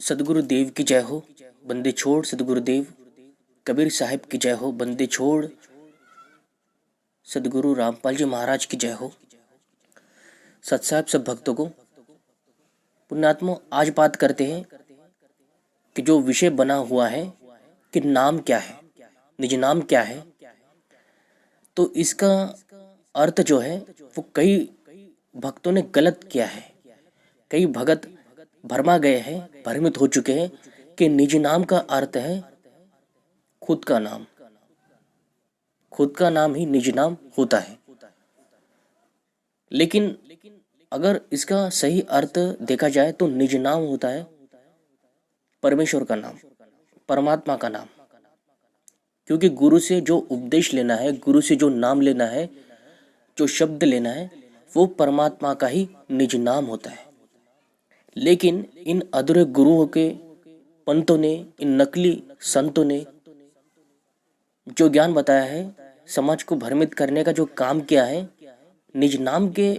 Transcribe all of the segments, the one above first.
सदगुरु देव की जय हो, बंदे छोड़ सदगुरुदेव। कबीर साहिब की जय हो, बंदे छोड़। सदगुरु रामपाल जी महाराज की जय हो। सत्साहिब सब भक्तों को पुण्यात्मा, आज बात करते हैं कि जो विषय बना हुआ है कि नाम क्या है, निज नाम क्या है। तो इसका अर्थ जो है वो कई भक्तों ने गलत किया है। कई भगत भरमा गए हैं, भ्रमित हो चुके हैं कि निज नाम का अर्थ है खुद का नाम। खुद का नाम ही निज नाम होता है। लेकिन अगर इसका सही अर्थ देखा जाए तो निज नाम होता है परमेश्वर का नाम, परमात्मा का नाम। क्योंकि गुरु से जो उपदेश लेना है, गुरु से जो नाम लेना है, जो शब्द लेना है, वो परमात्मा का ही निज नाम होता है। लेकिन इन अधूरे गुरुओं के पंतों ने, इन नकली संतों ने जो ज्ञान बताया है, समाज को भ्रमित करने का जो काम किया है, निज नाम के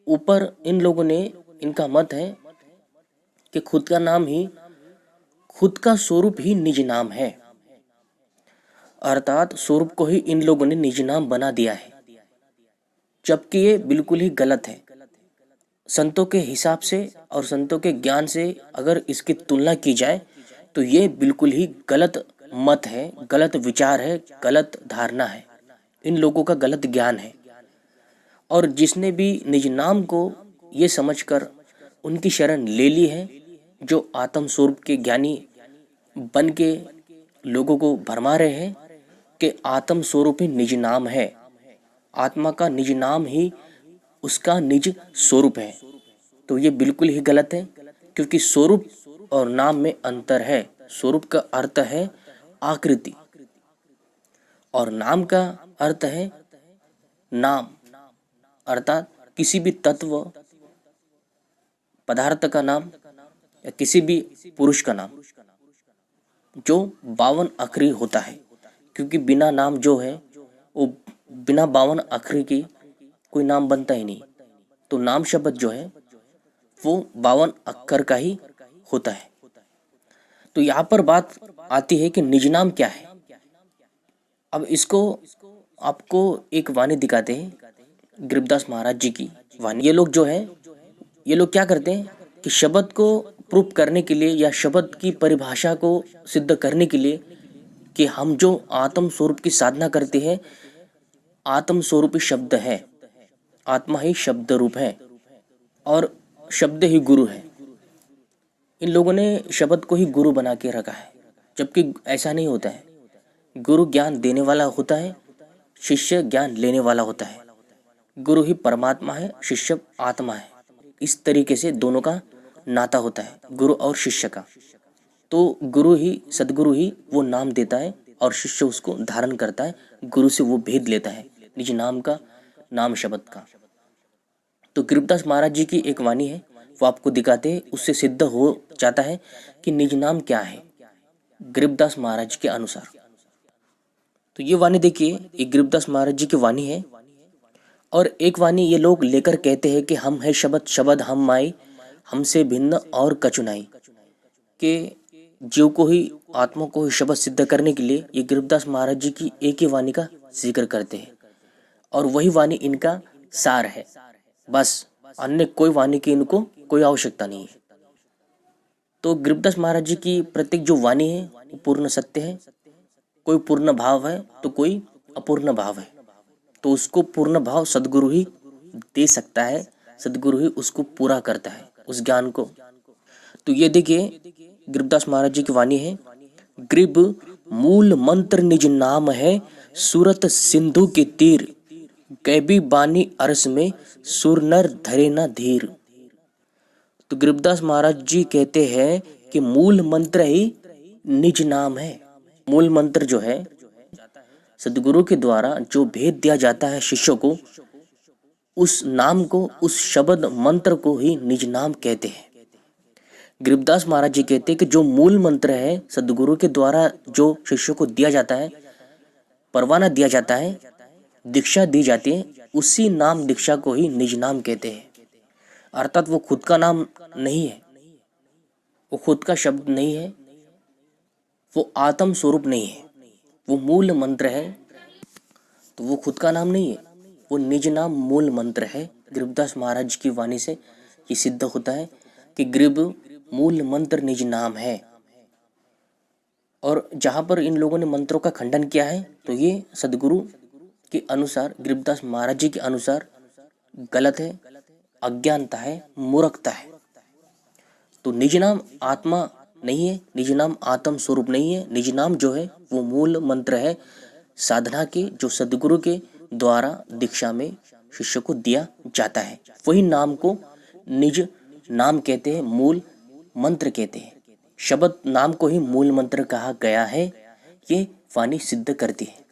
ऊपर इन लोगों ने, इनका मत है कि खुद का नाम ही, खुद का स्वरूप ही निज नाम है। अर्थात स्वरूप को ही इन लोगों ने निज नाम बना दिया है, जबकि ये बिल्कुल ही गलत है। संतों के हिसाब से और संतों के ज्ञान से अगर इसकी तुलना की जाए तो ये बिल्कुल ही गलत मत है, गलत विचार है, गलत धारणा है, इन लोगों का गलत ज्ञान है। और जिसने भी निज नाम को ये समझकर उनकी शरण ले ली है, जो आत्म स्वरूप के ज्ञानी बन के लोगों को भरमा रहे हैं कि आत्म स्वरूप ही निज नाम है, आत्मा का निज नाम ही उसका निज स्वरूप है, तो ये बिल्कुल ही गलत है। क्योंकि स्वरूप और नाम में अंतर है। स्वरूप का अर्थ है आकृति और नाम का अर्थ है नाम, अर्थात किसी भी तत्व पदार्थ का नाम या किसी भी पुरुष का नाम जो 52 अक्षरी होता है। क्योंकि बिना नाम जो है वो बिना 52 अक्षरी की कोई नाम बनता ही नहीं। तो नाम शब्द जो है वो 52 अक्षर का ही होता है। तो यहाँ पर बात आती है कि निज नाम क्या है। अब इसको आपको एक वाणी दिखाते हैं, गरीबदास महाराज जी की वाणी। ये लोग जो है, ये लोग क्या करते हैं कि शब्द को प्रूफ करने के लिए या शब्द की परिभाषा को सिद्ध करने के लिए कि हम जो आत्म स्वरूप की साधना करते हैं, आत्म स्वरूप ही शब्द है, आत्मा ही शब्द रूप है और शब्द ही गुरु है। इन लोगों ने शब्द को ही गुरु बना के रखा है, जबकि ऐसा नहीं होता है। गुरु ज्ञान देने वाला होता है, शिष्य ज्ञान लेने वाला होता है। गुरु ही परमात्मा है, शिष्य आत्मा है। इस तरीके से दोनों का नाता होता है, गुरु और शिष्य का। तो गुरु ही, सदगुरु ही वो नाम देता है और शिष्य उसको धारण करता है, गुरु से वो भेद लेता है निज नाम का, नाम शब्द का। तो गरीबदास महाराज जी की एक वाणी है, वो आपको दिखाते हैं, उससे सिद्ध हो जाता है कि निज नाम क्या है गरीबदास महाराज के अनुसार। तो ये वाणी देखिए, एक गरीबदास महाराज जी की वाणी है। और एक वाणी ये लोग लेकर कहते हैं कि हम है शब्द, शब्द हम माई, हमसे भिन्न और कचुनाई। के जीव को ही, आत्मा को ही शब्द सिद्ध करने के लिए ये गरीबदास महाराज जी की एक ही वाणी का जिक्र करते हैं और वही वाणी इनका सार है। बस अन्य कोई वाणी की इनको कोई आवश्यकता नहीं है। तो गरीबदास महाराज जी की प्रत्येक जो वाणी है वो पूर्ण सत्य है। कोई पूर्ण भाव है तो कोई अपूर्ण भाव है, तो उसको पूर्ण भाव सदगुरु ही दे सकता है, सदगुरु ही उसको पूरा करता है उस ज्ञान को। तो ये देखिए गरीबदास महाराज जी की वाणी है, गरीब मूल मंत्र निज नाम है, सूरत सिंधु के तीर, कैबी बानी अरस में सुर नर धरे न धीर। तो गरीबदास महाराज जी कहते हैं कि मूल मंत्र ही निज नाम है। मूल मंत्र जो है, सदगुरु के द्वारा जो भेद दिया जाता है शिष्य को, उस नाम को, उस शब्द मंत्र को ही निज नाम कहते हैं। गरीबदास महाराज जी कहते हैं कि जो मूल मंत्र है सदगुरु के द्वारा जो शिष्य को दिया जाता है, परवाना दिया जाता है, दीक्षा दी जाती है, उसी नाम दीक्षा को ही निज नाम कहते हैं। अर्थात वो खुद का नाम नहीं है, वो खुद का शब्द नहीं है, वो आत्म स्वरूप नहीं है, वो मूल मंत्र है। तो वो खुद का नाम नहीं है, वो निज नाम मूल मंत्र है। गरीबदास महाराज की वाणी से ये सिद्ध होता है कि गरीब मूल मंत्र निज नाम है। और जहाँ पर इन लोगों ने मंत्रों का खंडन किया है तो ये सदगुरु के अनुसार, गरीबदास महाराज जी के अनुसार गलत है, अज्ञानता है, मूर्खता है। तो निज नाम आत्मा नहीं है, निज नाम आत्म स्वरूप नहीं है। निज नाम जो है वो मूल मंत्र है साधना के, जो सदगुरु के द्वारा दीक्षा में शिष्य को दिया जाता है। वही नाम को निज नाम कहते हैं, मूल मंत्र कहते हैं। शब्द नाम को ही मूल मंत्र कहा गया है, ये वाणी सिद्ध करती है।